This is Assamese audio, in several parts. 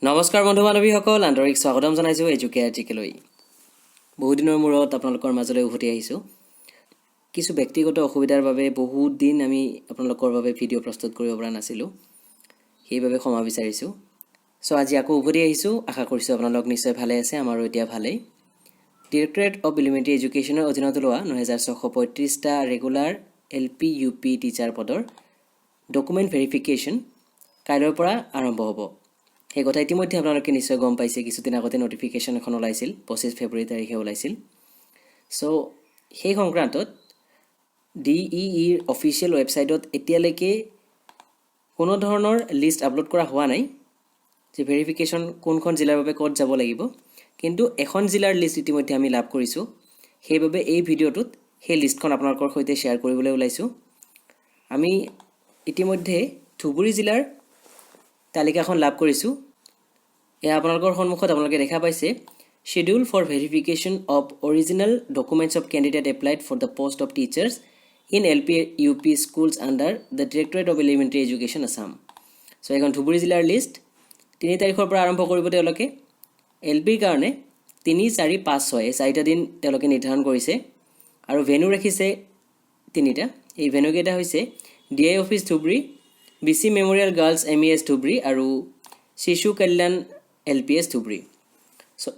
নমস্কাৰ বন্ধু বান্ধৱীসকল, আন্তৰিক স্বাগতম জনাইছোঁ এডুকেয়াটিকলৈ। বহুদিনৰ মূৰত আপোনালোকৰ মাজলৈ উভতি আহিছোঁ। কিছু ব্যক্তিগত অসুবিধাৰ বাবে বহুত দিন আমি আপোনালোকৰ বাবে ভিডিঅ' প্ৰস্তুত কৰিব পৰা নাছিলোঁ, সেইবাবে ক্ষমা বিচাৰিছোঁ। আজি আকৌ উভতি আহিছোঁ। আশা কৰিছোঁ আপোনালোক নিশ্চয় ভালে আছে, আমাৰো এতিয়া ভালেই। ডিৰেক্টৰেট অফ এলিমেণ্টাৰী এডুকেশ্যনৰ অধীনত লোৱা 9635টা ৰেগুলাৰ LP UP টিচাৰ পদৰ ডকুমেণ্ট ভেৰিফিকেশ্যন কাইলৈৰ পৰা আৰম্ভ হ'ব। সেই কথা ইতিমধ্যে আপোনালোকে নিশ্চয় গম পাইছে। কিছুদিন আগতে নটিফিকেশ্যন এখন ওলাইছিল, 25 ফেব্ৰুৱাৰী তাৰিখে ওলাইছিল। সেই সংক্ৰান্তত DEEৰ অফিচিয়েল ৱেবছাইটত এতিয়ালৈকে কোনো ধৰণৰ লিষ্ট আপলোড কৰা হোৱা নাই যে ভেৰিফিকেশ্যন কোনখন জিলাৰ বাবে ক'ত যাব লাগিব, কিন্তু এখন জিলাৰ লিষ্ট ইতিমধ্যে আমি লাভ কৰিছোঁ। সেইবাবে এই ভিডিঅ'টোত সেই লিষ্টখন আপোনালোকৰ সৈতে শ্বেয়াৰ কৰিবলৈ ওলাইছোঁ। আমি ইতিমধ্যে ধুবুৰী জিলাৰ তালিকাখন লাভ কৰিছোঁ। এয়া আপোনালোকৰ সন্মুখত আপোনালোকে দেখা পাইছে, schedule for verification of original documents of candidate applied for the post of teachers in LP UP schools under the directorate of elementary education Assam. এখন ধুবুৰী জিলাৰ লিষ্ট 3 তাৰিখৰ পৰা আৰম্ভ কৰিব তেওঁলোকে। LPৰ কাৰণে 3, 4, 5, 6 এই 4টা দিন তেওঁলোকে নিৰ্ধাৰণ কৰিছে আৰু ভেনু ৰাখিছে 3টা। এই ভেনুকেইটা হৈছে DI office Dhubri, BC memorial girls MES Dhubri আৰু শিশু কল্যাণ LPS ধুবুৰী।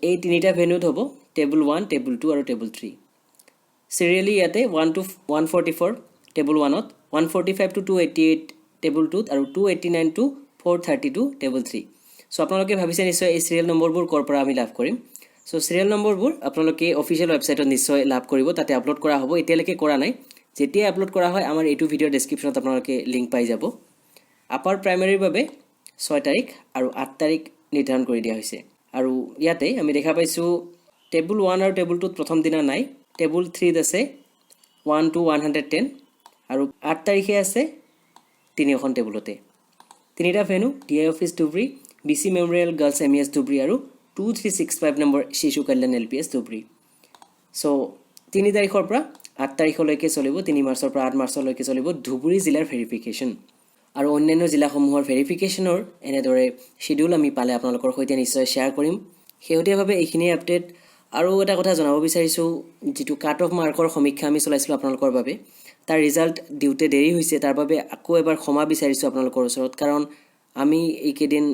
এই 3টা ভেনুত হ'ব টেবুল 1, টেবুল 2 আৰু টেবুল 3। চিৰিয়েলি ইয়াতে 1 to 144 টেবুল 1ত, 145 to 288 টেবুল 2ত আৰু 289 to 432 টেবুল 3। আপোনালোকে ভাবিছে নিশ্চয় এই চিৰিয়েল নম্বৰবোৰ ক'ৰ পৰা আমি লাভ কৰিম। চিৰিয়েল নম্বৰবোৰ আপোনালোকে অফিচিয়েল ৱেবছাইটত নিশ্চয় লাভ কৰিব, তাতে আপলোড কৰা হ'ব। এতিয়ালৈকে কৰা নাই, যেতিয়াই আপলোড কৰা হয় আমাৰ এইটো ভিডিঅ'ৰ ডেছক্ৰিপশ্যনত আপোনালোকে লিংক পাই যাব। আপাৰ প্ৰাইমেৰীৰ বাবে 6 তাৰিখ আৰু 8 তাৰিখ নিৰ্ধাৰণ কৰি দিয়া হৈছে। আৰু ইয়াতে আমি দেখা পাইছোঁ টেবুল 1 আৰু টেবুল 2ত প্ৰথম দিনা নাই, টেবুল 3ত আছে 1 to 110 আৰু 8 তাৰিখে আছে 3খন টেবুলতে। 3টা venue DI office Dhubri, BC memorial girls MES Dhubri আৰু 2365 নম্বৰ শিশু কল্যাণ LPS ধুবুৰী। 3 তাৰিখৰ পৰা 8 তাৰিখলৈকে চলিব, 3 মাৰ্চৰ পৰা 8 মাৰ্চলৈকে চলিব ধুবুৰী জিলাৰ ভেৰিফিকেশ্যন। আৰু অন্যান্য জিলাসমূহৰ ভেৰিফিকেশ্যনৰ এনেদৰে শ্বেডিউল আমি পালে আপোনালোকৰ সৈতে নিশ্চয় শ্বেয়াৰ কৰিম। শেহতীয়াভাৱে এইখিনিয়ে আপডেট। আৰু এটা কথা জনাব বিচাৰিছোঁ, যিটো কাট অফ মাৰ্কৰ সমীক্ষা আমি চলাইছিলোঁ আপোনালোকৰ বাবে, তাৰ ৰিজাল্ট দিওঁতে দেৰি হৈছে। তাৰ বাবে আকৌ এবাৰ ক্ষমা বিচাৰিছোঁ আপোনালোকৰ ওচৰত, কাৰণ আমি এইকেইদিন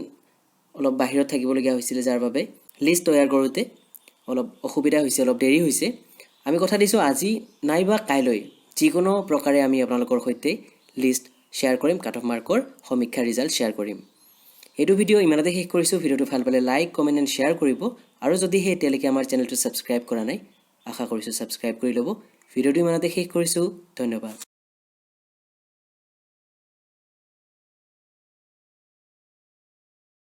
অলপ বাহিৰত থাকিবলগীয়া হৈছিলে, যাৰ বাবে লিষ্ট তৈয়াৰ কৰোঁতে অলপ অসুবিধা হৈছে, অলপ দেৰি হৈছে। আমি কথা দিছোঁ আজি নাইবা কাইলৈ যিকোনো প্ৰকাৰে আমি আপোনালোকৰ সৈতে লিষ্ট শ্বেয়াৰ কৰিম, কাট অফ মাৰ্কৰ সমীক্ষাৰ ৰিজাল্ট শ্বেয়াৰ কৰিম। এইটো ভিডিঅ' ইমানতে শেষ কৰিছোঁ। ভিডিঅ'টো ভাল পালে লাইক, কমেণ্ট এণ্ড শ্বেয়াৰ কৰিব। আৰু যদিহে এতিয়ালৈকে আমাৰ চেনেলটো ছাবস্ক্ৰাইব কৰা নাই, আশা কৰিছোঁ ছাবস্ক্ৰাইব কৰি ল'ব। ভিডিঅ'টো ইমানতে শেষ কৰিছোঁ। ধন্যবাদ।